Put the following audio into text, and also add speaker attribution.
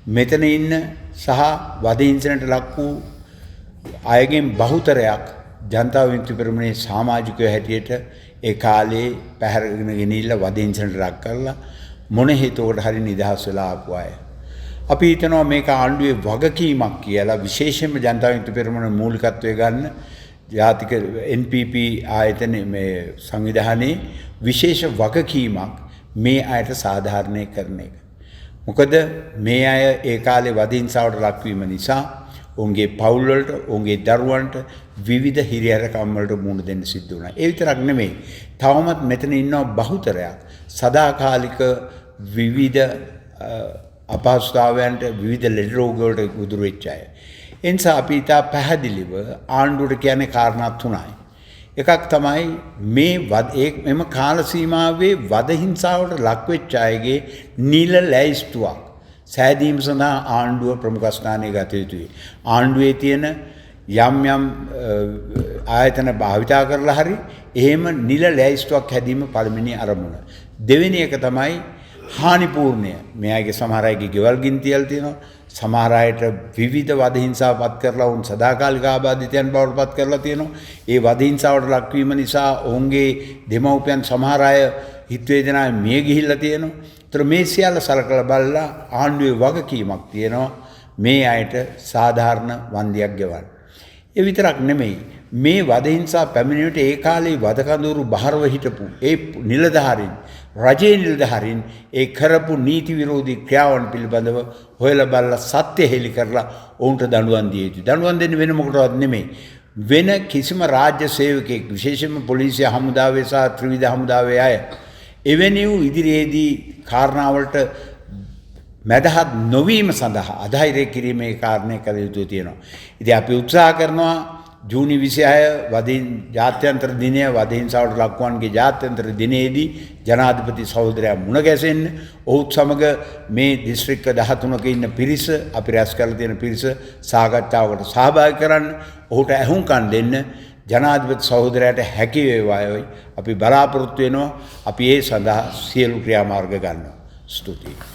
Speaker 1: මෙතන ඉන්න සහ වදහිංසනට ලක් වූ අයගෙන් බහුතරයක් ජනතා විමුක්ති පෙරමුණේ සමාජිකයෝ හැටියට ඒ කාලේ පැහැරගෙන ගෙනිහිල්ලා වදහිංසනට ලක් කරලා මොන හේතුවකට හරි නිදහස් වෙලා ආපු අය. අපි හිතනවා මේක ආණ්ඩුවේ වගකීමක් කියලා විශේෂයෙන්ම ජනතා විමුක්ති පෙරමුණ මූලිකත්වයේ ගන්න ජාතික NPP ආයතන මේ සංවිධානයේ විශේෂ වගකීමක් මේ අයට සාධාරණය කරන එක. මොකද මේ අය ඒ කාලේ වදහිංසාවට ලක්වීම නිසා උන්ගේ පවුල් වලට උන්ගේ දරුවන්ට විවිධ හිරිහැරකම් වලට මුහුණ දෙන්න සිද්ධ වුණා. ඒ විතරක් නෙමෙයි. තවමත් මෙතන ඉන්නවා බහුතරයක් සදාකාලික විවිධ අපහසුතාවයන්ට විවිධ ලෙඩ රෝග වලට උදුරු වෙච්ච අය. ඒ නිසා අපි ඉතා පැහැදිලිව ආණ්ඩුවට කියන්නේ කාරණා තුනයි. එකක් තමයි මෙම කාල සීමාවේ වදහිංසාවට ලක් වෙච්ච අයගේ නිල ලැයිස්තුවක් සෑදීම සඳහා ආණ්ඩුව ප්‍රමුඛ ස්ථානය ගත යුතුයි. ආණ්ඩුවේ තියෙන යම් යම් ආයතන භාවිතා කරලා හරි එහෙම නිල ලැයිස්තුවක් හැදීම පළවෙනි අරමුණ. දෙවෙනි එක තමයි හානිපූර්ණය. මේ අයගේ සමහර අයගේ ගෙවල් ගිනි තියලා තියෙනවා. සමහර අයට විවිධ වදහිංසාපත් කරලා උන් සදාකාලික ආබාධිතයන් බවට පත් කරලා තියෙනවා. ඒ වදහිංසාවට ලක්වීම නිසා ඔවුන්ගේ දෙමව්පියන් සමහර අය හිත වේදනාවෙන් මිය ගිහිල්ලා තියෙනවා. ඒතර මේ සියල්ල සලකලා බලලා ආණ්ඩුවේ වගකීමක් තියෙනවා මේ අයට සාධාරණ වන්දියක් ගෙවන්න. ඒ විතරක් නෙමෙයි මේ වදහිංසා පැමිණීමට ඒ කාලේ වදකඳුරු බහරව හිටපු ඒ නිලධාරීන් රජයේ නිලධාරීන් ඒ කරපු නීති විරෝධී ක්‍රියාවන් පිළිබඳව හොයලා බලලා සත්‍ය හෙළි කරලා ඔවුන්ට දඬුවම් දිය යුතුයි. දඬුවම් දෙන්නේ වෙන මොකටවත් නෙමෙයි. වෙන කිසිම රාජ්‍ය සේවකයෙක් විශේෂයෙන්ම පොලිසිය හමුදාවේ සහ ත්‍රිවිධ හමුදාවේ අය එවැනි වූ ඉදිරියේදී කාරණාවලට මැදහත් නොවීම සඳහා අධෛර්ය කිරීමේ කාරණේ කළ යුතු තියෙනවා. ඉතින් අපි උත්සාහ කරනවා ජූනි 26 ජාත්‍යන්තර දිනය වදහිංසාවට ලක්වන්ගේ ජාත්‍යන්තර දිනයේදී ජනාධිපති සහෝදරයා මුණ ගැසෙන්න ඔහුත් සමග මේ දිස්ත්‍රික්ක 13ක ඉන්න පිරිස අපි රැස් කරලා තියෙන පිරිස සාකච්ඡාවකට සහභාගී කරන්න ඔහුට ඇහුම්කන් දෙන්න ජනාධිපති සහෝදරයාට හැකි වේවායි අපි බලාපොරොත්තු වෙනවා. අපි ඒ සඳහා සියලු ක්‍රියාමාර්ග ගන්නවා. ස්තුතියි.